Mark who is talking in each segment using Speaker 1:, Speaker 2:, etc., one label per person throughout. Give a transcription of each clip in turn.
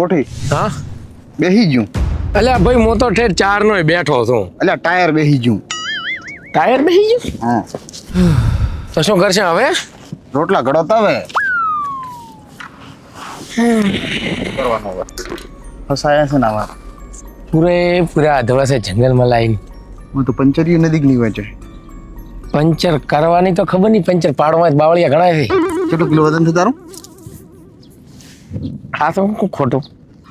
Speaker 1: ગોઠી
Speaker 2: હા
Speaker 1: બેહી ગયું.
Speaker 2: અલ્યા ભાઈ હું તો ઠેર 4 નોય બેઠો છું.
Speaker 1: એટલે ટાયર બેહી ગયું.
Speaker 2: ટાયર બેહી ગયું?
Speaker 1: હા.
Speaker 2: તો શું કરશે હવે?
Speaker 1: રોટલા ઘડો તવે કરવાનો હવે. ફસાયા છે ને આવા.
Speaker 2: પૂરા અધવા છે જંગલમાં લાઈન.
Speaker 1: હું તો પંચરી નજીક ની હોય છે.
Speaker 2: પંચર કરવાની તો ખબર નહીં, પંચર પાડવા બાવળિયા ઘણા છે.
Speaker 1: કેટલું કિલો વજન છે તારું?
Speaker 2: હા તો ખોટું.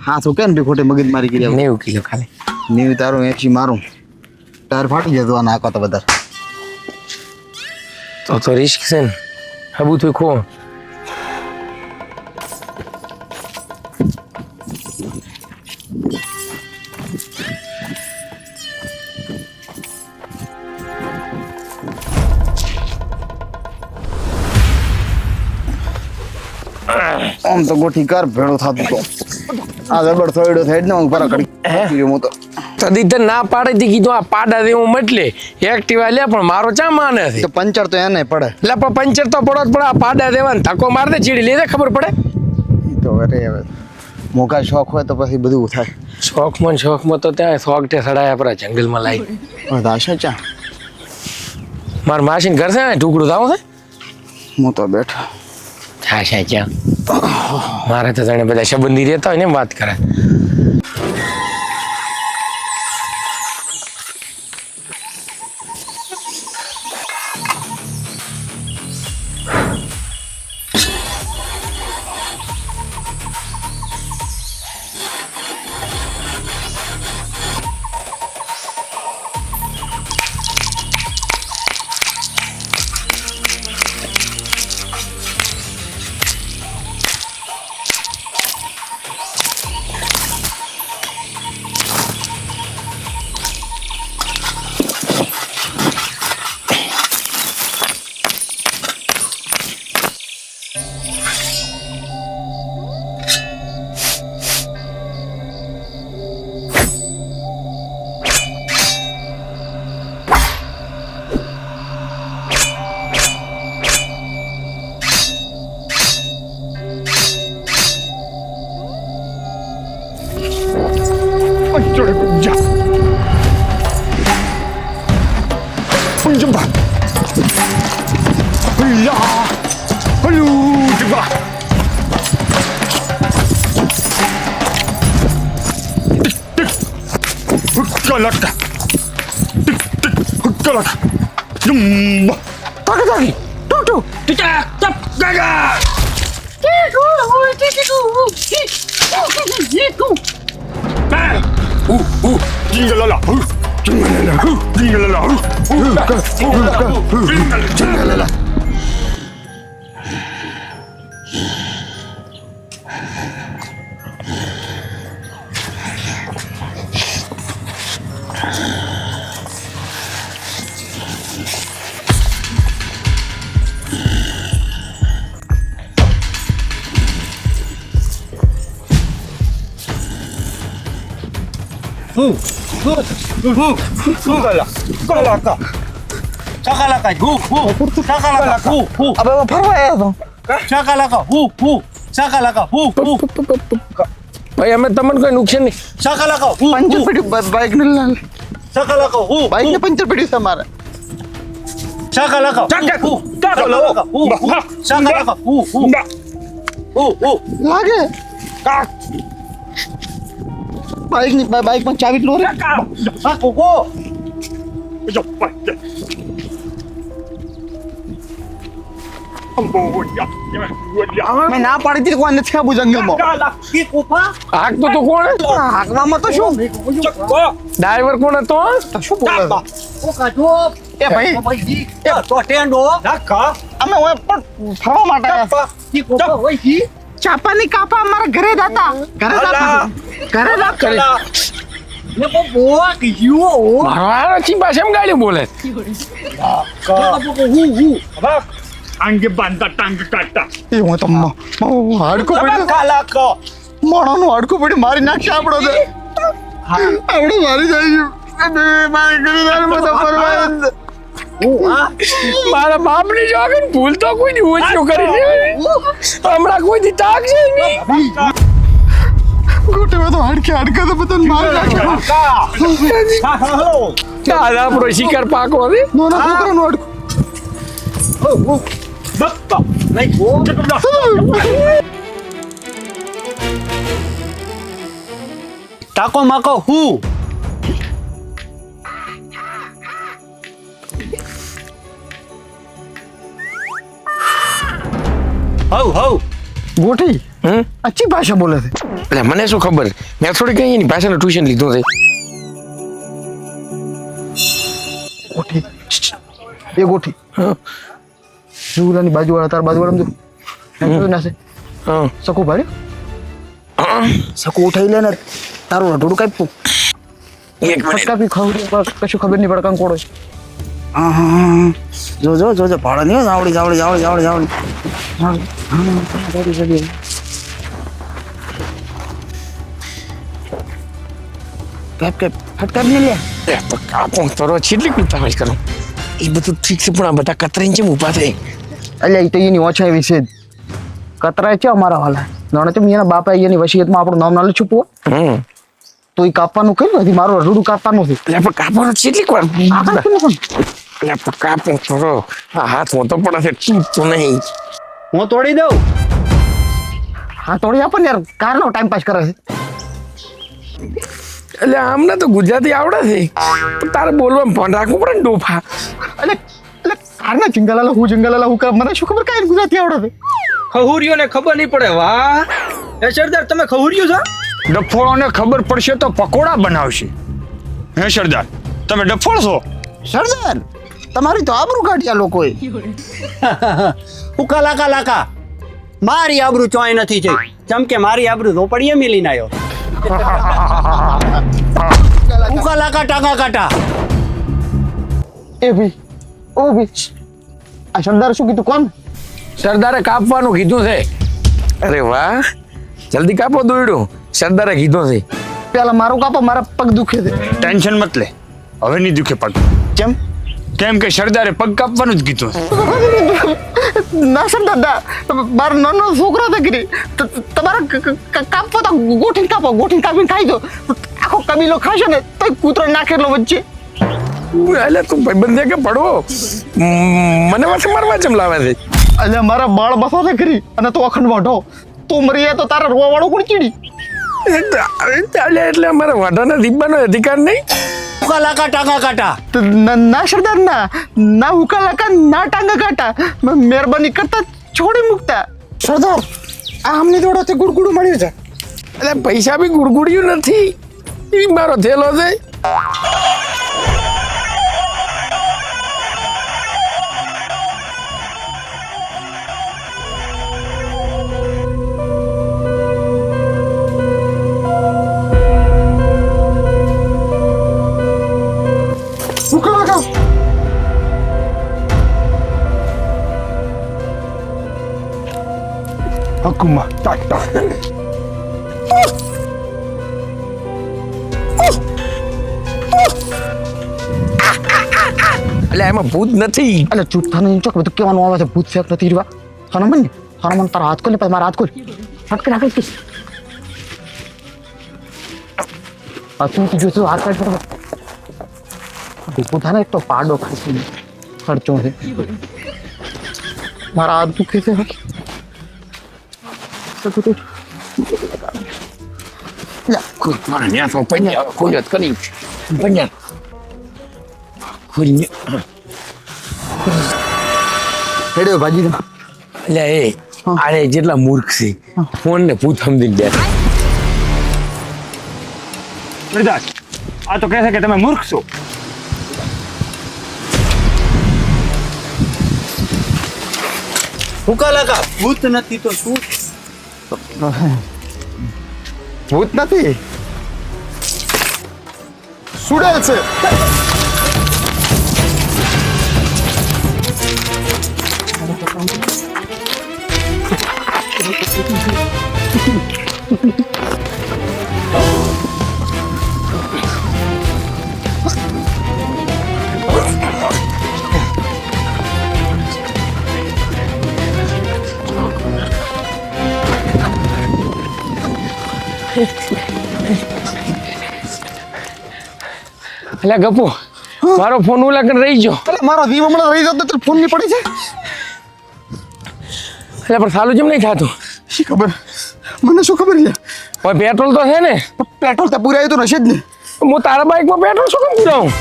Speaker 1: હા શું કેમ બે ખોટે મગજ મારી કરી
Speaker 2: 90 કિલો ખાલી.
Speaker 1: નેવું તારું 80 મારું. ટાયર ફાટી જતો આ નાખો તો વધારે.
Speaker 2: તો રિસ્ક છે ને. હબુ તું ખો.
Speaker 1: આમ તો ગોઠી કર ભેળો થતો તો આ જબર થોડો થાય ને હું પર કરી હું તો
Speaker 2: તદી ના પાડે તી કીધું આ પાડા દેવું મટલે એક્ટિવા લે, પણ મારો ચા માને છે.
Speaker 1: તો પંચર તો એને પડે.
Speaker 2: એટલે પણ પંચર તો પડો જ પડે. આ પાડા દેવાને ધક્કો માર દે ચીડી લે દે ખબર પડે.
Speaker 1: તો અરે હવે મોકા શોખ હોય તો પછી બધું થાય.
Speaker 2: શોખમાં તો ત્યાં શોખ તે સડાયા પરા જંગલમાં લાઈ.
Speaker 1: આશા ચા
Speaker 2: માર માસીન ઘર છે ને ટુકડું થાવ છે.
Speaker 1: હું તો બેઠો
Speaker 2: આશા ચા મારે તો જાણે બધા સંબંધી રહેતા હોય ને એમ વાત કરે.
Speaker 3: Ya. Jumpa. Ya. Aduh, jumpa. Galak. Galak. Jumpa. Lagi. Tuh. Cep. Gaga. Jingalala. Jingalala. Jingalala. Galaka. Sakalaka. Sakalaka.
Speaker 1: અબે ફરવા આવ્યો તો
Speaker 3: Sakalaka. Sakalaka.
Speaker 2: ભાઈ અમે તમને કોઈ નુકસાન નહીં.
Speaker 3: Sakalaka.
Speaker 1: પંચર પડ્યું બાઈક ને લાલ
Speaker 3: Sakalaka.
Speaker 1: બાઈક ને પંચર પડ્યું તમારે.
Speaker 3: Sakalaka. Sakalaka. Sakalaka.
Speaker 1: લાગે બાઈક ની બાઈક માં ચાવી લો રે. મેં ના પાડી હતી કોઈ નથી આવું જંગલમાં.
Speaker 2: હાક તો કોણ?
Speaker 1: હાકવામાં તો શું
Speaker 2: ડ્રાઈવર કોણ હતો?
Speaker 1: શું બોલે એ ભાઈ અમે ઓય પણ ફરવા માટે આવ્યા છીએ. ચાપાની કાપા અમારા ઘરે દાતા ઘરે દાતા કરી
Speaker 2: મારવાનો ચી પાસે એમ ગાડી બોલે.
Speaker 3: Angge banda tang kata.
Speaker 1: એ હું તો હાડકું પડ્યું મોણાનું હાડકું પડ્યું મારી નાખશે આપણો તો આવડું મારી જાય મારી ઘરે તો ફરવા
Speaker 2: મારા બાપની જોગન ભૂલ તો કોઈ દી ઓછો કરી દે. હમણાં કોઈ દી તાક છે નહીં.
Speaker 1: મોટે તો હાડકે તો બધા મારી નાખ્યો
Speaker 2: આજ આપણો શિકાર પાકો હવે
Speaker 1: નાના છોકરાનું હાડકું
Speaker 3: બપ્પા નહીં ઓ ટાકો માકો હું હવ
Speaker 1: ગોઠી
Speaker 2: હમ
Speaker 1: અચ્છી ભાષા બોલે છે
Speaker 2: એટલે મને શું ખબર મેં થોડી કઈ એની ભાષાનું ટ્યુશન લીધું છે
Speaker 1: ગોઠી એ ગોઠી
Speaker 2: હા
Speaker 1: જુલાની બાજુવાળા તાર બાજુવાળા જોઈ નાશે
Speaker 2: હા
Speaker 1: સકુ ભાઈ સકુ ઉઠાઈ લે ને તારું રઢોડું કાપ્યું
Speaker 2: એક મિનિટ
Speaker 1: ફટકાપી ખબર કશું ખબર નહીં પડે કંકોડો હા જો ભાડા નહીં જાવડી કેપ ફટકાપ નહીં લે
Speaker 2: કાપો તરો છેટલી કુતાવળ કરો એ બધું ઠીક છે પણ આ બધા કતરીને જેમ ઊભા થાય
Speaker 1: અલ્યા એ તો એની ઓછા એવી છે કતરાય છે અમારા વાલા જાણે તો એના બાપા એની વસીયતમાં આપણું નામ ના લખ્યું
Speaker 2: હમ
Speaker 1: તો એ કાપવાનું કહ્યું નથી મારું રડું કાપવાનું છે
Speaker 2: એટલે પણ કાપવાનો છેટલી વાર
Speaker 1: આગળ કેમ નથી?
Speaker 2: એટલે પણ કાપો તરો આ હાથ મોટો પડે છે તૂટતો નહીં
Speaker 3: હું તોડી દઉં
Speaker 1: હા તોડી આપો ને યાર કારનો ટાઈમ પાસ કરે છે
Speaker 2: એટલે આમને તો ગુજરાતી આવડે છે પણ તારે બોલવામાં ફોન રાખવું પડે ને ડોફા
Speaker 1: એટલે કારના જંગલાલા હું મને શું ખબર કાંઈ ગુજરાતી આવડે છે
Speaker 4: ખહુરીઓને ખબર નહીં પડે વાહ એ સરદાર તમે ખહુરીઓ છો
Speaker 5: ડફોળોને ખબર પડશે તો પકોડા બનાવશે હે સરદાર તમે ડફોળ છો
Speaker 1: સરદાર તમારી તો આબરૂ કાઢ્યા લોકોએ
Speaker 3: ઉકા લાકા મારી આબરૂ ચોય નથી થઈ ચમ કે મારી આબરૂ ઝોપડીએ મિલીને આવ્યો ઉકા લાકા ટાકા કાટા
Speaker 1: એ ભાઈ ઓ ભાઈ આ સરદાર શું કીધું કોણ
Speaker 2: સરદારે કાપવાનું કીધું છે અરે વાહ જલ્દી કાપો દોયડું સરદારે કીધું છે
Speaker 1: પેલા મારું કાપો મારા પગ દુખે છે
Speaker 5: ટેન્શન મત લે હવે નહીં દુખે પગ
Speaker 1: કેમ
Speaker 5: કેમ કે સરદારે પગ કાપવાનું જ કીધું છે
Speaker 1: ના સરદાર મારો નાનો છોકરો છે ગીરી તમારા કાપો તો ગોઠીને કાપીને ખાઈ દો આખો કબીલો ખાશે ને તો કૂતરો નાખેલો વચ્ચે
Speaker 2: એટલે તું ભાઈબંધ કે પડવો મને પાછું મારવા ચમ લાવે છે
Speaker 1: અલ્યા મારા બાળ બસો છે ખરી અને તો અખંડ મોઢો તું મરી જાય તો તારા રોવા વાળો કોણ ચીડી
Speaker 2: એટલે અમારે વાઢાના દીપવાનો અધિકાર નહીં
Speaker 3: ઉકા લાકા ટાકા કાટા
Speaker 1: ના સરદાર ના હુકા લકા ના ટાંગા કાટા મહેરબાની કરતા છોડી મૂકતા સરદાર આ અમને થોડો ગુડગુડું મળ્યું છે
Speaker 2: એટલે પૈસા બી ગુડગુડ્યું નથી એ મારો થેલો છે
Speaker 1: હુકા લકા
Speaker 5: હકુમા ટાટા
Speaker 2: એટલે એમાં ભૂત નથી
Speaker 1: એટલે ચૂપ થાને ચોક બધું કેવાનું આવે છે ભૂત ફેક નથી રીવા હનુમાન તારા હાથ ખોલ ને પછી મારા હાથ ખોલ ફટકે રાખે કે આ તું જો હાથ કાઢ ભૂત થાને એક તો પાડો ખાસી ખર્ચો છે મારા હાથ દુખે છે
Speaker 2: મારા ન્યાસો પૈયા ખોલ્યો કરી પૈયા ખોલી
Speaker 1: હેડ્યો ભાજી
Speaker 2: એટલે એ આને જેટલા મૂર્ખ છે ફોન ને ભૂત સમજીને બેઠા
Speaker 5: સરદાર આ તો કહે છે કે તમે મૂર્ખ છો
Speaker 3: ઉકા લાકા ભૂત નથી તો શું
Speaker 1: ભૂત નથી સુડેલ છે
Speaker 2: એટલે ગપુ મારો ફોન ઉલાકન રહી ગયો.
Speaker 1: અરે મારો વીમ હમણાં રહી જતો તો ફોન ની પડી છે.
Speaker 2: એટલે પણ સાલું જેમ નહીં થતું.
Speaker 1: શી ખબર, મને શું ખબર છે.
Speaker 2: હવે પેટ્રોલ તો છે ને,
Speaker 1: પેટ્રોલ તો પૂરાયું તો નશે જ ને.
Speaker 2: હું તારા બાઇકમાં પેટ્રોલ શું કેમ પુરાવું?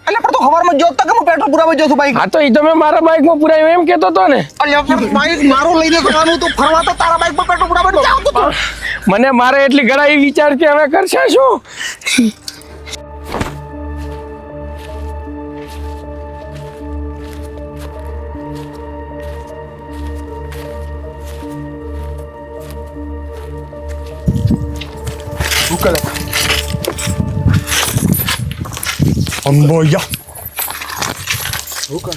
Speaker 1: એટલે પણ તો ખબરમાં જોત તો કે હું પેટ્રોલ પુરાવા જઉં છું બાઈક.
Speaker 2: હા તો એ તો મેં મારા બાઇકમાં પુરાયું એમ કહેતો હતો ને.
Speaker 1: અલ્યા પણ બાઈક મારો લઈને જવાનું તો ફરવા તો તારા બાઈક પર પેટ્રોલ પુરાવા નથી આવતો તો.
Speaker 2: મને મારે એટલી ઘણા એ વિચાર કે હવે કરશે શું?
Speaker 5: અંબોયા.
Speaker 1: હું કરે